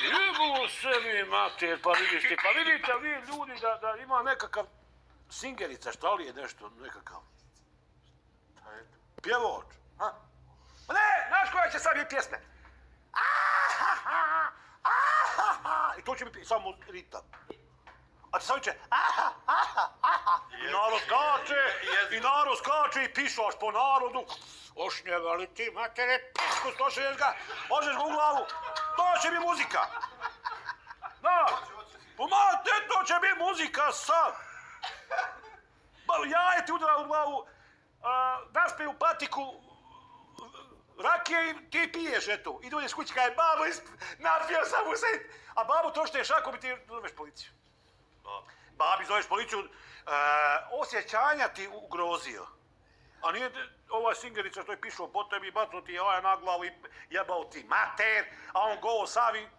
Jebu se mi, mater, pa vidite vi ljudi da ima nekakav singerica, šta li je nešto, nekakav pjevoč, ha? Ma ne, znaš koja će sad biti pjesme? I to će biti samo ritam. A ti sam će i narod skače i pišaš po narodu. Ošnjevali ti, matere, pisku, slošaješ ga, možeš ga u glavu. To će biti muzika. Da, pomate, to će biti muzika sad. Jaje ti udara u glavu, naspiju patiku rakije i ti piješ, eto. I dođeš kući kaj, babo, napio sam u se. A babo to što je šakom i ti zoveš policiju. Babi zoveš policiju, osjećanja ti ugrozio. A nije ova singerica što je pišao po tebi, bacno ti jaja na glavu i jebao ti mater, a on go savi